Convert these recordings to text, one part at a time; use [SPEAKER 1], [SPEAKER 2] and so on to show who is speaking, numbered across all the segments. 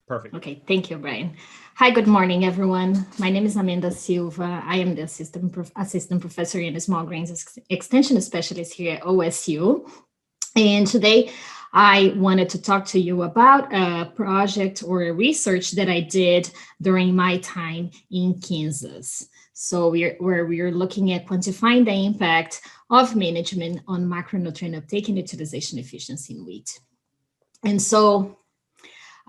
[SPEAKER 1] Perfect.
[SPEAKER 2] Okay, thank you, Brian. Hi, good morning, everyone. My name is Oliveira Silva. I am the assistant professor and small grains extension specialist here at OSU. And today I wanted to talk to you about a project or a research that I did during my time in Kansas. So we're looking at quantifying the impact of management on macronutrient uptake and utilization efficiency in wheat. And so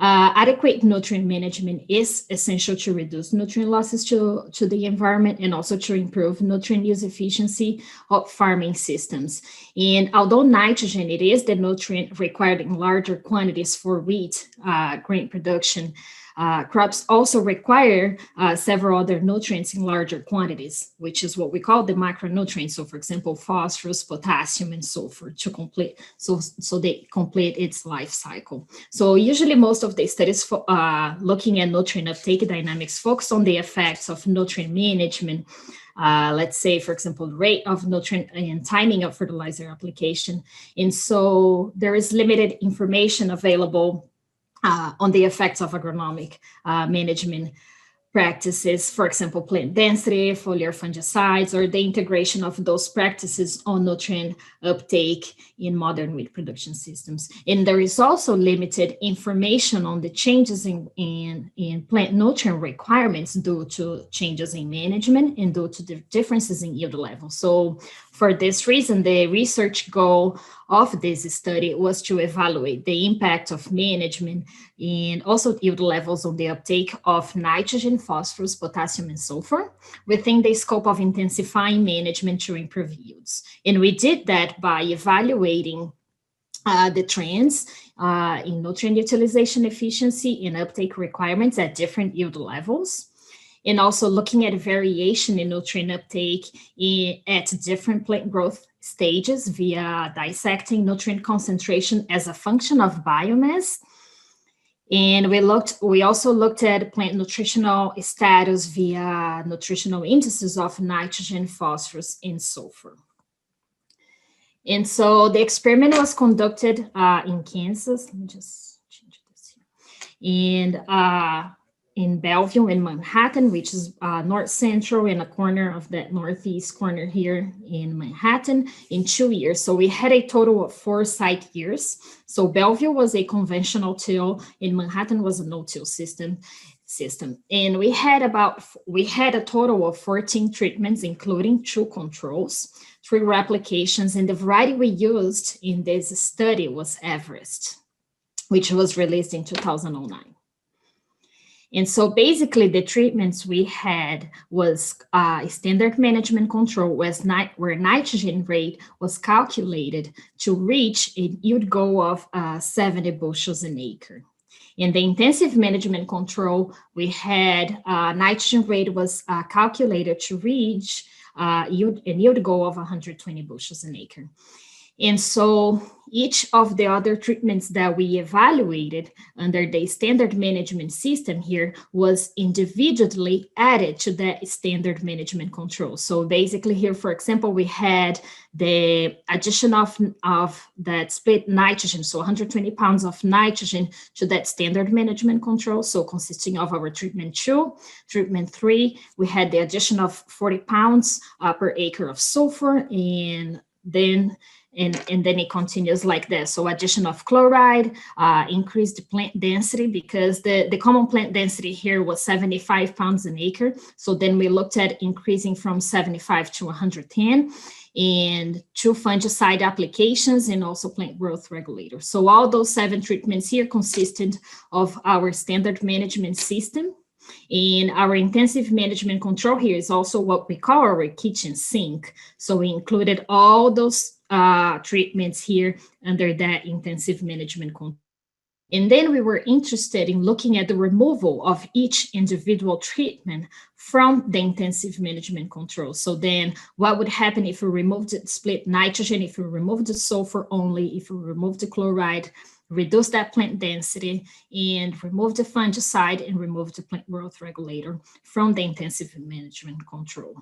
[SPEAKER 2] adequate nutrient management is essential to reduce nutrient losses to the environment and also to improve nutrient use efficiency of farming systems. And although nitrogen, it is the nutrient required in larger quantities for wheat grain production, crops also require several other nutrients in larger quantities, which is what we call the macronutrients. So, for example, phosphorus, potassium, and sulfur to complete, so they complete its life cycle. So usually most of the studies looking at nutrient uptake dynamics focus on the effects of nutrient management. Let's say, for example, rate of nutrient and timing of fertilizer application. And so there is limited information available on the effects of agronomic management practices, for example, plant density, foliar fungicides, or the integration of those practices on nutrient uptake in modern wheat production systems. And there is also limited information on the changes in plant nutrient requirements due to changes in management and due to the differences in yield level. So for this reason, the research goal of this study was to evaluate the impact of management and also yield levels on the uptake of nitrogen, phosphorus, potassium, and sulfur within the scope of intensifying management to improve yields. And we did that by evaluating the trends in nutrient utilization efficiency and uptake requirements at different yield levels, and also looking at variation in nutrient uptake at different plant growth stages via dissecting nutrient concentration as a function of biomass. And we also looked at plant nutritional status via nutritional indices of nitrogen, phosphorus, and sulfur. And so the experiment was conducted in Kansas. Let me just change this here. And in Bellevue in Manhattan, which is north central and a corner of that northeast corner here in Manhattan, in 2 years. So we had a total of 4 site years. So Bellevue was a conventional till, and Manhattan was a no-till system. And we had a total of 14 treatments, including 2 controls, 3 replications, and the variety we used in this study was Everest, which was released in 2009. And so basically the treatments we had was standard management control where nitrogen rate was calculated to reach a yield goal of 70 bushels an acre. In the intensive management control, we had nitrogen rate was calculated to reach a yield goal of 120 bushels an acre. And so each of the other treatments that we evaluated under the standard management system here was individually added to that standard management control. So basically here, for example, we had the addition of that split nitrogen, so 120 pounds of nitrogen to that standard management control. So consisting of our treatment 2, treatment 3, we had the addition of 40 pounds per acre of sulfur, and then it continues like this. So addition of chloride, increased plant density, because the common plant density here was 75 pounds an acre. So then we looked at increasing from 75 to 110, and 2 fungicide applications and also plant growth regulators. So all those 7 treatments here consisted of our standard management system. And our intensive management control here is also what we call our kitchen sink. So we included all those treatments here under that intensive management control. And then we were interested in looking at the removal of each individual treatment from the intensive management control. So then what would happen if we removed the split nitrogen, if we removed the sulfur only, if we removed the chloride, reduce that plant density, and remove the fungicide and remove the plant growth regulator from the intensive management control.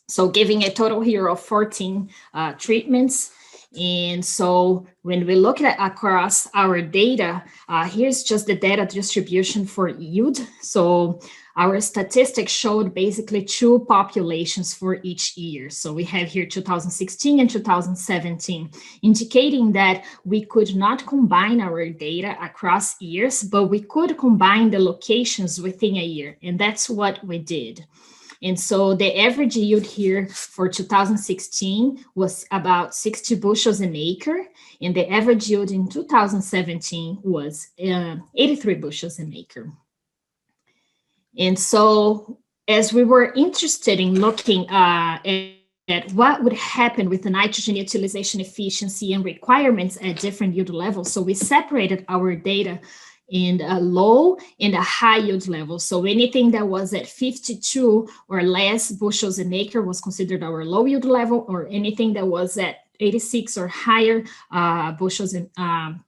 [SPEAKER 2] So giving a total here of 14 treatments. And so when we look at across our data, here's just the data distribution for yield. So our statistics showed basically two populations for each year. So we have here 2016 and 2017, indicating that we could not combine our data across years, but we could combine the locations within a year. And that's what we did. And so the average yield here for 2016 was about 60 bushels an acre, and the average yield in 2017 was 83 bushels an acre. And so as we were interested in looking at what would happen with the nitrogen utilization efficiency and requirements at different yield levels, so we separated our data in a low and a high yield level. So anything that was at 52 or less bushels an acre was considered our low yield level, or anything that was at 86 or higher bushels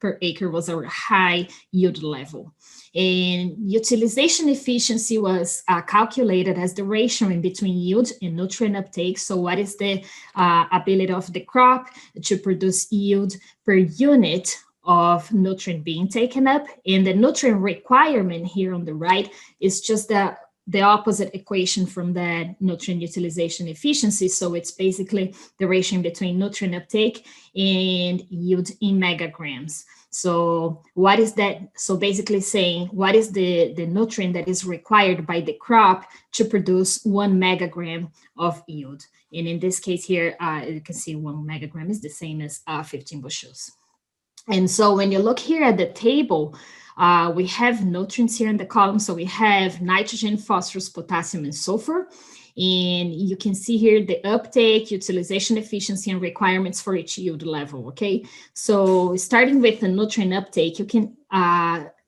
[SPEAKER 2] per acre was our high yield level. And utilization efficiency was calculated as the ratio in between yield and nutrient uptake. So what is the ability of the crop to produce yield per unit of nutrient being taken up? And the nutrient requirement here on the right is just the opposite equation from that nutrient utilization efficiency. So it's basically the ratio between nutrient uptake and yield in megagrams. So what is that? So basically saying what is the nutrient that is required by the crop to produce 1 megagram of yield. And in this case here, you can see 1 megagram is the same as 15 bushels. And so when you look here at the table, we have nutrients here in the column. So we have nitrogen, phosphorus, potassium, and sulfur. And you can see here the uptake, utilization efficiency, and requirements for each yield level, okay? So starting with the nutrient uptake, you can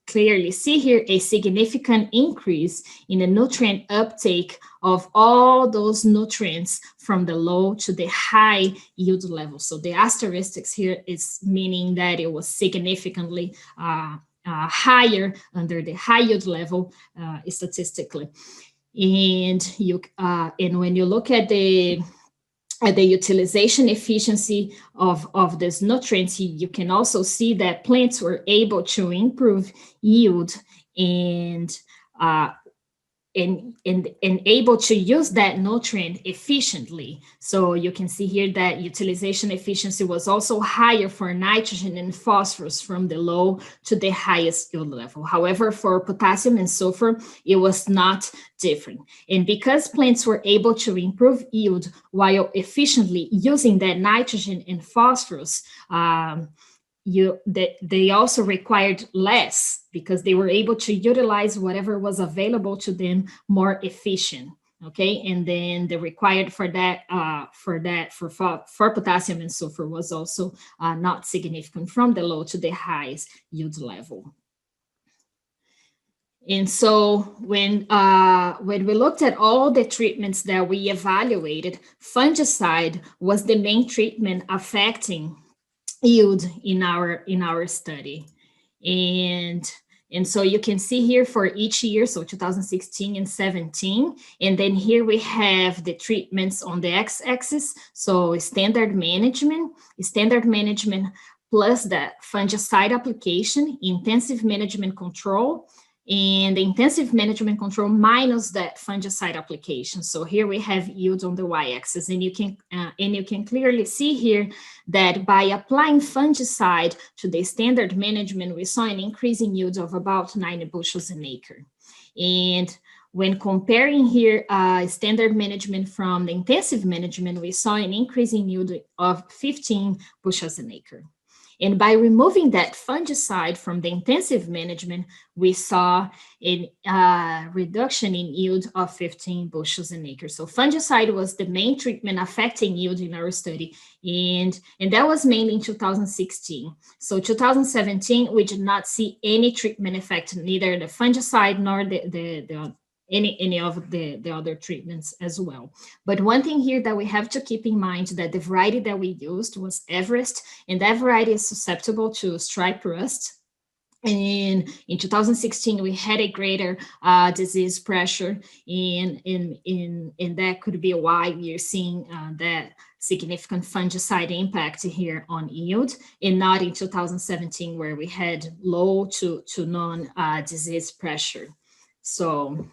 [SPEAKER 2] clearly see here a significant increase in the nutrient uptake of all those nutrients from the low to the high yield level. So the asterisks here is meaning that it was significantly higher under the high yield level statistically. And when you look at the utilization efficiency of these nutrients, you can also see that plants were able to improve yield and able to use that nutrient efficiently. So you can see here that utilization efficiency was also higher for nitrogen and phosphorus from the low to the highest yield level. However, for potassium and sulfur, it was not different. And because plants were able to improve yield while efficiently using that nitrogen and phosphorus, they also required less because they were able to utilize whatever was available to them more efficient. Okay, and then the required for potassium and sulfur was also not significant from the low to the highest yield level. And so when we looked at all the treatments that we evaluated, fungicide was the main treatment affecting yield in our study. And so you can see here for each year, so 2016 and 17, and then here we have the treatments on the x-axis, so standard management plus the fungicide application, intensive management control, and the intensive management control minus that fungicide application. So here we have yield on the y-axis, and you can clearly see here that by applying fungicide to the standard management, we saw an increase in yield of about 90 bushels an acre. And when comparing here standard management from the intensive management, we saw an increase in yield of 15 bushels an acre. And by removing that fungicide from the intensive management, we saw a reduction in yield of 15 bushels an acre. So fungicide was the main treatment affecting yield in our study. And that was mainly in 2016. So 2017, we did not see any treatment effect, neither the fungicide nor any of the other treatments as well. But one thing here that we have to keep in mind that the variety that we used was Everest, and that variety is susceptible to stripe rust. And in 2016, we had a greater disease pressure, and that could be why we are seeing that significant fungicide impact here on yield, and not in 2017 where we had low to non-disease pressure. So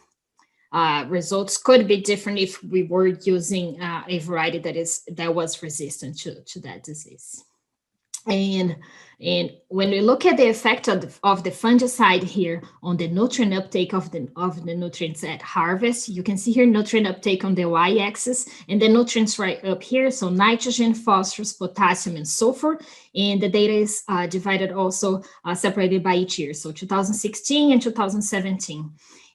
[SPEAKER 2] results could be different if we were using a variety that was resistant to that disease. And when we look at the effect of the fungicide here on the nutrient uptake of the nutrients at harvest, you can see here nutrient uptake on the y-axis and the nutrients right up here. So nitrogen, phosphorus, potassium, and sulfur. And the data is divided also separated by each year. So 2016 and 2017.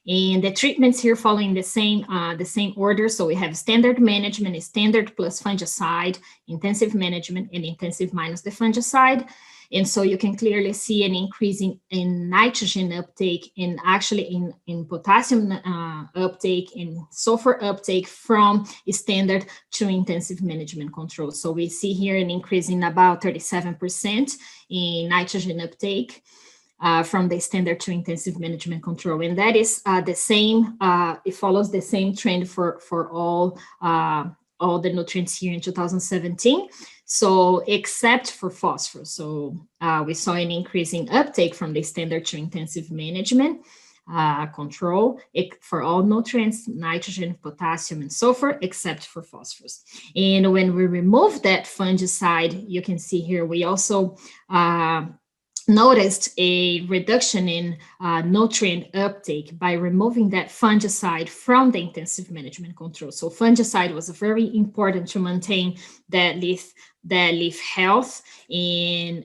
[SPEAKER 2] And the treatments here following the same order. So we have standard management, standard plus fungicide, intensive management, and intensive minus the fungicide. And so you can clearly see an increase in nitrogen uptake and actually in potassium uptake and sulfur uptake from standard to intensive management control. So we see here an increase in about 37% in nitrogen uptake. From the standard to intensive management control. And that is the same, it follows the same trend for all the nutrients here in 2017. So except for phosphorus. So we saw an increase in uptake from the standard to intensive management control for all nutrients, nitrogen, potassium, and sulfur, except for phosphorus. And when we remove that fungicide, you can see here, we also noticed a reduction in nutrient uptake by removing that fungicide from the intensive management control. So fungicide was very important to maintain that leaf health and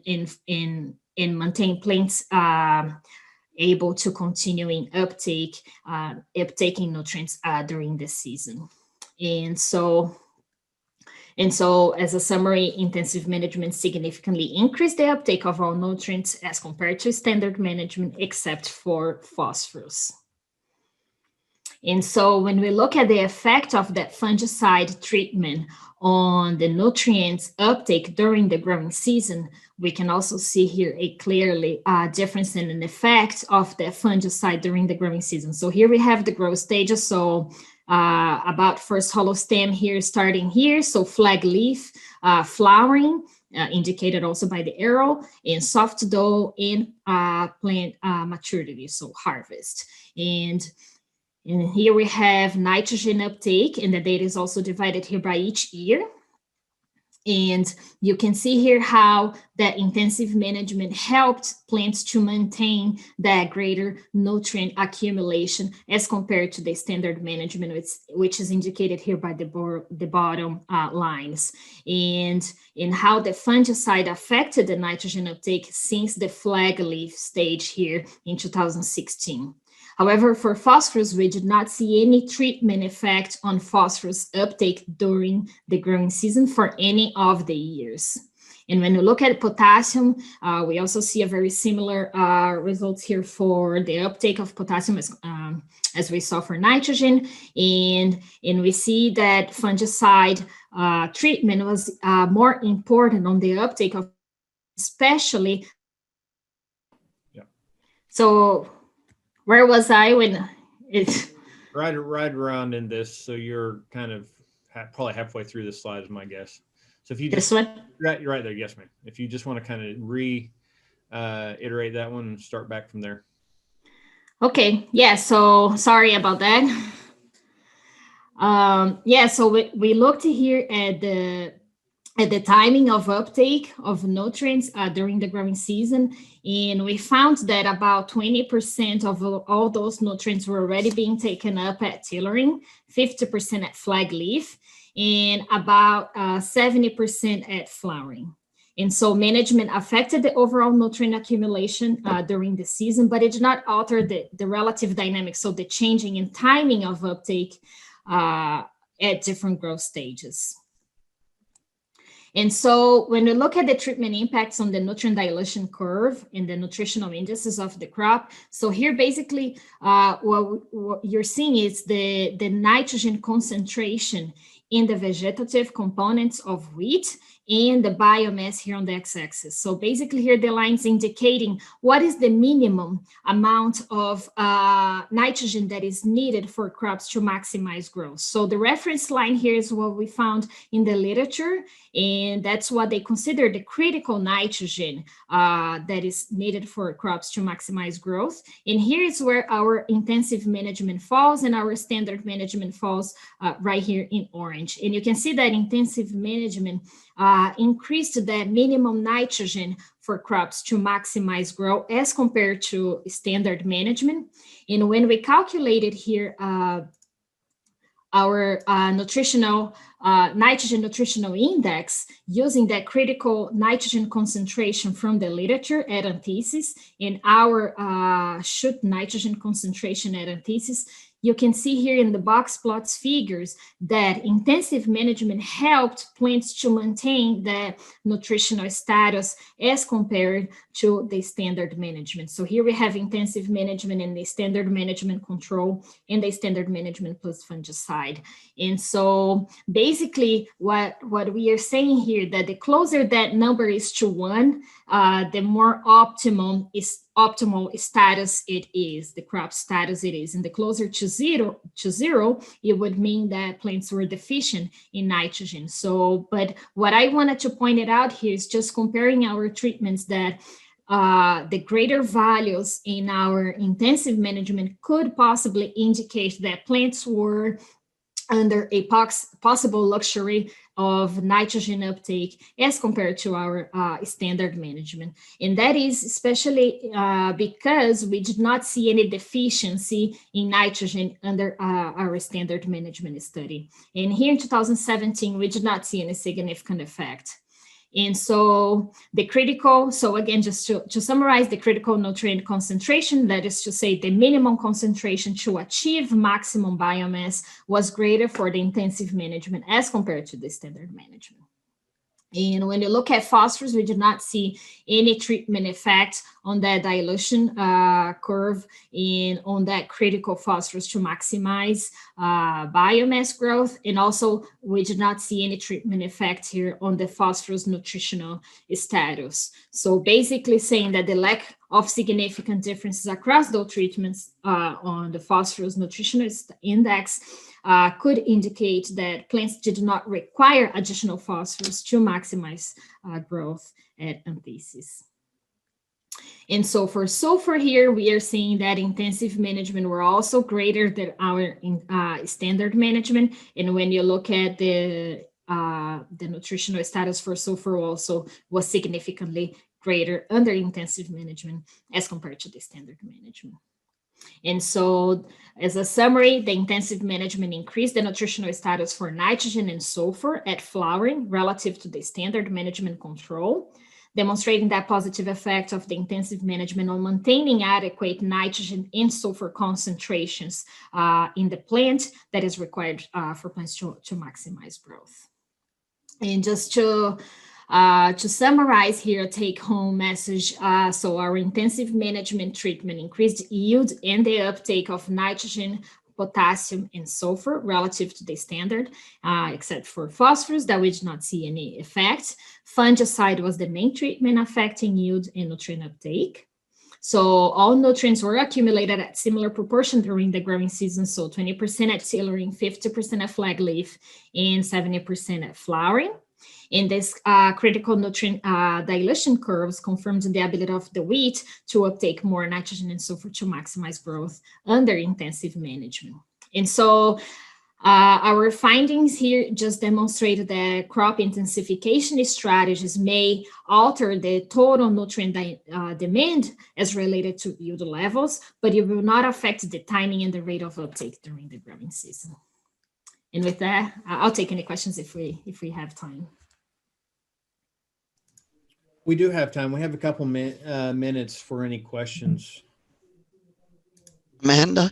[SPEAKER 2] maintain plants able to continue in uptaking nutrients during the season. And so as a summary, intensive management significantly increased the uptake of all nutrients as compared to standard management, except for phosphorus. And so when we look at the effect of that fungicide treatment on the nutrients uptake during the growing season, we can also see here a clearly difference in an effect of the fungicide during the growing season. So here we have the growth stages. So about first hollow stem here, starting here. So flag leaf, flowering, indicated also by the arrow, and soft dough in plant maturity, so harvest. And here we have nitrogen uptake, and the data is also divided here by each year. And you can see here how that intensive management helped plants to maintain that greater nutrient accumulation as compared to the standard management, which is indicated here by the bottom lines. And how the fungicide affected the nitrogen uptake since the flag leaf stage here in 2016. However, for phosphorus, we did not see any treatment effect on phosphorus uptake during the growing season for any of the years. And when we look at potassium, we also see a very similar results here for the uptake of potassium as we saw for nitrogen. And we see that fungicide treatment was more important on the uptake of, especially.
[SPEAKER 1] Yeah.
[SPEAKER 2] So where was I when it?
[SPEAKER 1] Right around in this. So you're kind of probably halfway through this slide is my guess. So if you just,
[SPEAKER 2] this one?
[SPEAKER 1] You're right there. Yes, ma'am. If you just want to kind of reiterate that one and start back from there.
[SPEAKER 2] Okay. Yeah. So sorry about that. Yeah. So we looked here at the timing of uptake of nutrients during the growing season, and we found that about 20% of all those nutrients were already being taken up at tillering, 50% at flag leaf, and about 70% at flowering. And so management affected the overall nutrient accumulation during the season, but it did not alter the relative dynamics, so the changing in timing of uptake at different growth stages. And so when we look at the treatment impacts on the nutrient dilution curve and the nutritional indices of the crop, so here basically what you're seeing is the nitrogen concentration in the vegetative components of wheat and the biomass here on the x-axis. So basically here the line's indicating what is the minimum amount of nitrogen that is needed for crops to maximize growth. So the reference line here is what we found in the literature, and that's what they consider the critical nitrogen that is needed for crops to maximize growth. And here is where our intensive management falls and our standard management falls right here in orange. And you can see that intensive management increased the minimum nitrogen for crops to maximize growth as compared to standard management. And when we calculated here our nutritional nitrogen nutritional index using that critical nitrogen concentration from the literature at antithesis and our shoot nitrogen concentration at antithesis, you can see here in the box plots figures that intensive management helped plants to maintain the nutritional status as compared to the standard management. So here we have intensive management and the standard management control and the standard management plus fungicide. And so basically what we are saying here, that the closer that number is to 1, the more optimal status it is, the crop status it is. And the closer to zero, it would mean that plants were deficient in nitrogen. So, but what I wanted to point it out here is just comparing our treatments that the greater values in our intensive management could possibly indicate that plants were under a possible luxury of nitrogen uptake as compared to our standard management. And that is especially because we did not see any deficiency in nitrogen under our standard management study. And here in 2017, we did not see any significant effect. And so the critical, so again, just to summarize, the critical nutrient concentration, that is to say the minimum concentration to achieve maximum biomass, was greater for the intensive management as compared to the standard management. And when you look at phosphorus, we did not see any treatment effect on that dilution curve and on that critical phosphorus to maximize biomass growth. And also, we did not see any treatment effect here on the phosphorus nutritional status. So basically saying that the lack of significant differences across those treatments on the phosphorus nutritional index could indicate that plants did not require additional phosphorus to maximize growth at antithesis. And so for sulfur here, we are seeing that intensive management were also greater than our standard management. And when you look at the nutritional status for sulfur also was significantly greater under intensive management as compared to the standard management. And so as a summary, the intensive management increased the nutritional status for nitrogen and sulfur at flowering relative to the standard management control, demonstrating that positive effect of the intensive management on maintaining adequate nitrogen and sulfur concentrations in the plant that is required for plants to maximize growth. And just to summarize here, take-home message, so our intensive management treatment increased yield and the uptake of nitrogen, potassium, and sulfur relative to the standard, except for phosphorus, that we did not see any effect. Fungicide was the main treatment affecting yield and nutrient uptake. So all nutrients were accumulated at similar proportion during the growing season, so 20% at tillering, 50% at flag leaf, and 70% at flowering. In this critical nutrient dilution curves confirmed the ability of the wheat to uptake more nitrogen and sulfur to maximize growth under intensive management. And so our findings here just demonstrated that crop intensification strategies may alter the total nutrient demand as related to yield levels, but it will not affect the timing and the rate of uptake during the growing season. And with that, I'll take any questions if we have time.
[SPEAKER 1] We do have time. We have a couple minutes for any questions.
[SPEAKER 3] Amanda,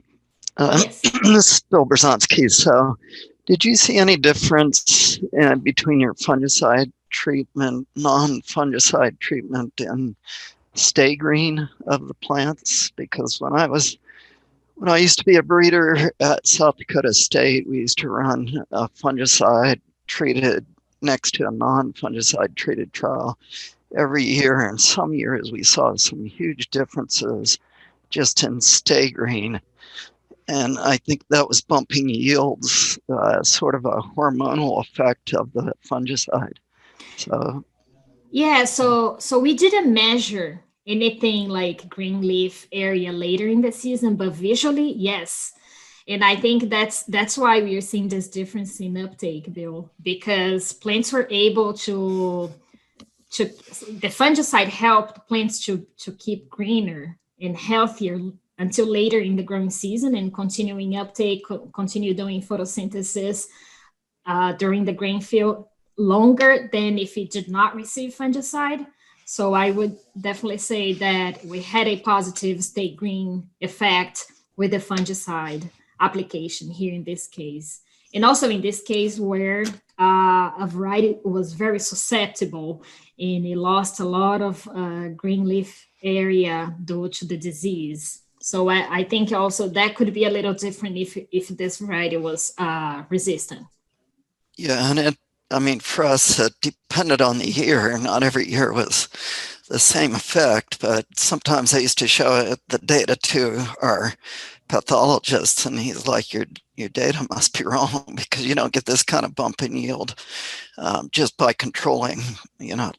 [SPEAKER 2] Yes.
[SPEAKER 3] this is Bill Brzezinski. So did you see any difference between your fungicide treatment, non-fungicide treatment, and stay green of the plants? Because when I used to be a breeder at South Dakota State, we used to run a fungicide treated next to a non-fungicide treated trial every year. And some years we saw some huge differences just in stay green. And I think that was bumping yields, sort of a hormonal effect of the fungicide. So
[SPEAKER 2] yeah, so we didn't measure anything like green leaf area later in the season, but visually, yes. And I think that's why we are seeing this difference in uptake, Bill, because plants were able to the fungicide helped plants to keep greener and healthier until later in the growing season, and continuing uptake, continue doing photosynthesis during the grain field longer than if it did not receive fungicide. So I would definitely say that we had a positive stay green effect with the fungicide application here in this case. And also in this case where a variety was very susceptible and it lost a lot of green leaf area due to the disease. So I think also that could be a little different if this variety was resistant.
[SPEAKER 3] yeah, and I mean, for us, it depended on the year. Not every year was the same effect, but sometimes I used to show the data to our pathologists, and he's like, your data must be wrong because you don't get this kind of bump in yield just by controlling,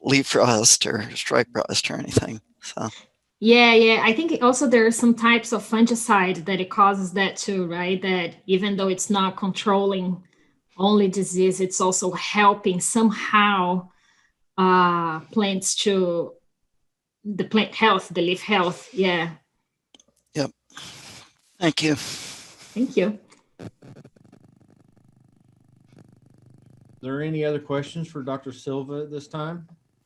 [SPEAKER 3] leaf rust or stripe rust or anything. So.
[SPEAKER 2] Yeah. I think also there are some types of fungicide that it causes that too, right? That even though it's not controlling only disease, it's also helping somehow plants to the plant health, the leaf health. Yeah.
[SPEAKER 3] Yep. Thank you.
[SPEAKER 2] Thank you.
[SPEAKER 1] Are there any other questions for Dr. Silva at this time?